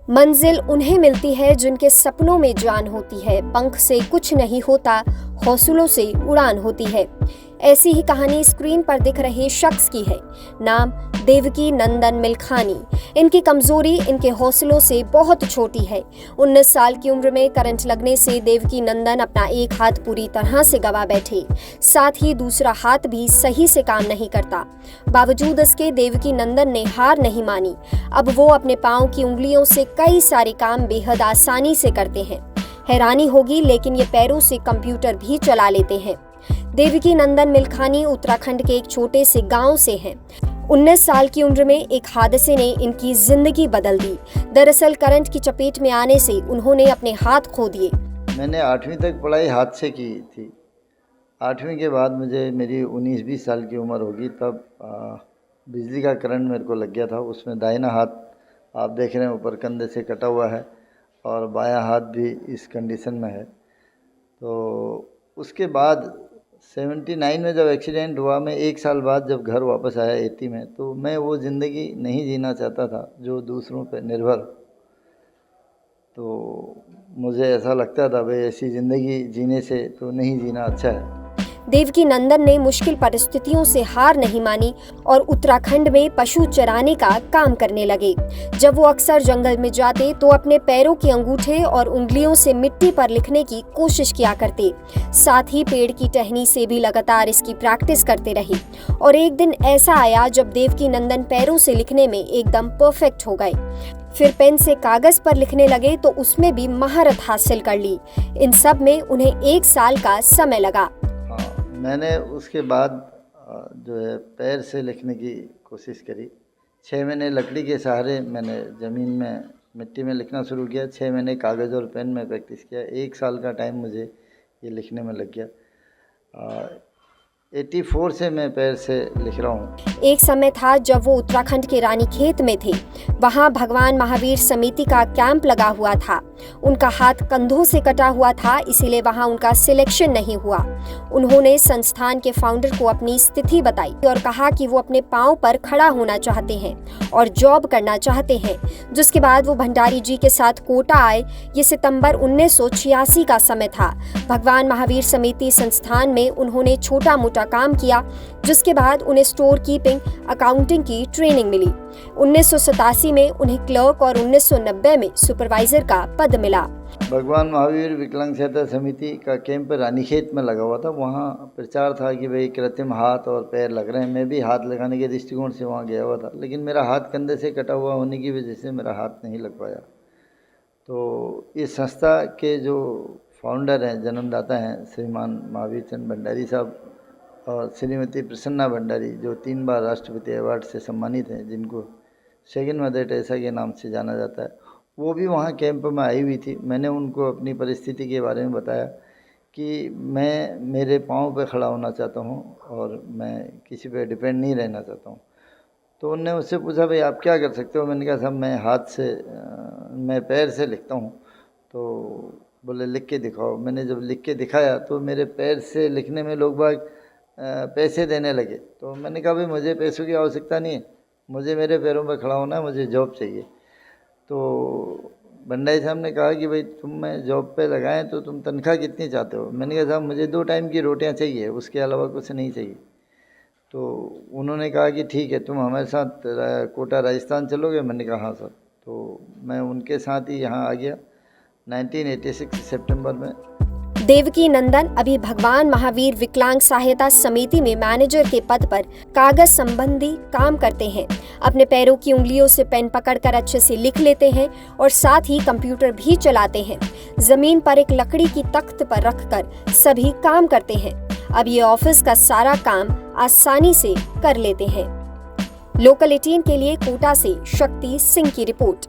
मंजिल उन्हें मिलती है जिनके सपनों में जान होती है, पंख से कुछ नहीं होता, हौसलों से उड़ान होती है। ऐसी ही कहानी स्क्रीन पर दिख रहे शख्स की है। नाम देवकी नंदन मिल्खानी। इनकी कमजोरी इनके हौसलों से बहुत छोटी है। 19 साल की उम्र में करंट लगने से देवकी नंदन अपना एक हाथ पूरी तरह से गवा बैठे, साथ ही दूसरा हाथ भी सही से काम नहीं करता। बावजूद इसके देवकी नंदन ने हार नहीं मानी। अब वो अपने पांव की उंगलियों से कई सारे काम बेहद आसानी से करते हैं। हैरानी होगी, लेकिन ये पैरों से कंप्यूटर भी चला लेते हैं। देवकी नंदन मिल्खानी उत्तराखंड के एक छोटे से गांव से हैं। 19 साल की उम्र में एक हादसे ने इनकी जिंदगी बदल दी। दरअसल करंट की चपेट में आने से उन्होंने अपने हाथ खो दिए। मैंने 8वीं तक पढ़ाई हाथ से की थी। 8वीं के बाद मुझे मेरी 19-20 साल की उम्र होगी, तब बिजली का करंट मेरे को लग गया था। उसमें दाहिना हाथ आप देख रहे हैं ऊपर कंधे से कटा हुआ है और बायां हाथ भी इस कंडीशन में है। तो उसके बाद 79 में जब एक्सीडेंट हुआ, मैं 1 साल बाद जब घर वापस आया 80 में, तो मैं वो ज़िंदगी नहीं जीना चाहता था जो दूसरों पर निर्भर। तो मुझे ऐसा लगता था भाई ऐसी ज़िंदगी जीने से तो नहीं जीना अच्छा है। देवकी नंदन ने मुश्किल परिस्थितियों से हार नहीं मानी और उत्तराखंड में पशु चराने का काम करने लगे। जब वो अक्सर जंगल में जाते तो अपने पैरों के अंगूठे और उंगलियों से मिट्टी पर लिखने की कोशिश किया करते। साथ ही पेड़ की टहनी से भी लगातार इसकी प्रैक्टिस करते रहे। और एक दिन ऐसा आया जब देवकी नंदन पैरों से लिखने में एकदम परफेक्ट हो गए। फिर पेन से कागज पर लिखने लगे तो उसमें भी महारत हासिल कर ली। इन सब में उन्हें 1 साल का समय लगा। मैंने उसके बाद जो है पैर से लिखने की कोशिश करी। 6 महीने लकड़ी के सहारे मैंने ज़मीन में मिट्टी में लिखना शुरू किया। 6 महीने कागज़ और पेन में प्रैक्टिस किया। 1 साल का टाइम मुझे ये लिखने में लग गया। 84 से मैं पैर से लिख रहा हूँ। एक समय था जब वो उत्तराखंड के रानीखेत में थे। वहाँ भगवान महावीर समिति का कैंप लगा हुआ था। उनका हाथ कंधों से कटा हुआ था, इसीलिए वहाँ उनका सिलेक्शन नहीं हुआ। उन्होंने संस्थान के फाउंडर को अपनी स्थिति बताई और कहा कि वो अपने पांव पर खड़ा होना चाहते हैं और जॉब करना चाहते हैं। जिसके बाद वो भंडारी जी के साथ कोटा आए। ये सितंबर 1986 का समय था। भगवान महावीर समिति संस्थान में उन्होंने छोटा मोटा काम किया, जिसके बाद उन्हें स्टोर कीपिंग, अकाउंटिंग की ट्रेनिंग मिली। 1987 में उन्हें क्लर्क और 1990 में सुपरवाइजर का पद मिला। भगवान महावीर विकलांग सहायता समिति का कैंप रानीखेत में लगा हुआ था। वहाँ प्रचार था कि भाई कृत्रिम हाथ और पैर लग रहे हैं। मैं भी हाथ लगाने के दृष्टिकोण से वहाँ गया हुआ था, लेकिन मेरा हाथ कंधे से कटा हुआ होने की वजह से मेरा हाथ नहीं लग पाया। तो इस संस्था के जो फाउंडर हैं, जन्मदाता हैं, श्रीमान महावीर चंद भंडारी साहब और श्रीमती प्रसन्ना भंडारी, जो 3 बार राष्ट्रपति अवार्ड से सम्मानित हैं, जिनको सेकंड मदर टेरेसा के नाम से जाना जाता है, वो भी वहाँ कैंप में आई हुई थी। मैंने उनको अपनी परिस्थिति के बारे में बताया कि मैं मेरे पाँव पे खड़ा होना चाहता हूँ और मैं किसी पे डिपेंड नहीं रहना चाहता हूँ। तो उनने मुझसे पूछा भाई आप क्या कर सकते हो। मैंने कहा साहब मैं पैर से लिखता हूँ। तो बोले लिख के दिखाओ। मैंने जब लिख के दिखाया तो मेरे पैर से लिखने में लोग बाग पैसे देने लगे। तो मैंने कहा भाई मुझे पैसों की आवश्यकता नहीं है, मुझे मेरे पैरों पर खड़ा होना है, मुझे जॉब चाहिए। तो भंडारी साहब ने कहा कि भाई मैं जॉब पे लगाएं तो तुम तनख्वाह कितनी चाहते हो। मैंने कहा साहब मुझे 2 टाइम की रोटियां चाहिए, उसके अलावा कुछ नहीं चाहिए। तो उन्होंने कहा कि ठीक है, तुम हमारे साथ कोटा राजस्थान चलोगे। मैंने कहा हाँ सर। तो मैं उनके साथ ही यहाँ आ गया 1986 सितंबर में। देवकी नंदन अभी भगवान महावीर विकलांग सहायता समिति में मैनेजर के पद पर कागज संबंधी काम करते हैं। अपने पैरों की उंगलियों से पेन पकड़कर अच्छे से लिख लेते हैं और साथ ही कंप्यूटर भी चलाते हैं। जमीन पर एक लकड़ी की तख्त पर रखकर सभी काम करते हैं। अब ये ऑफिस का सारा काम आसानी से कर लेते हैं। लोकल 18 के लिए कोटा से शक्ति सिंह की रिपोर्ट।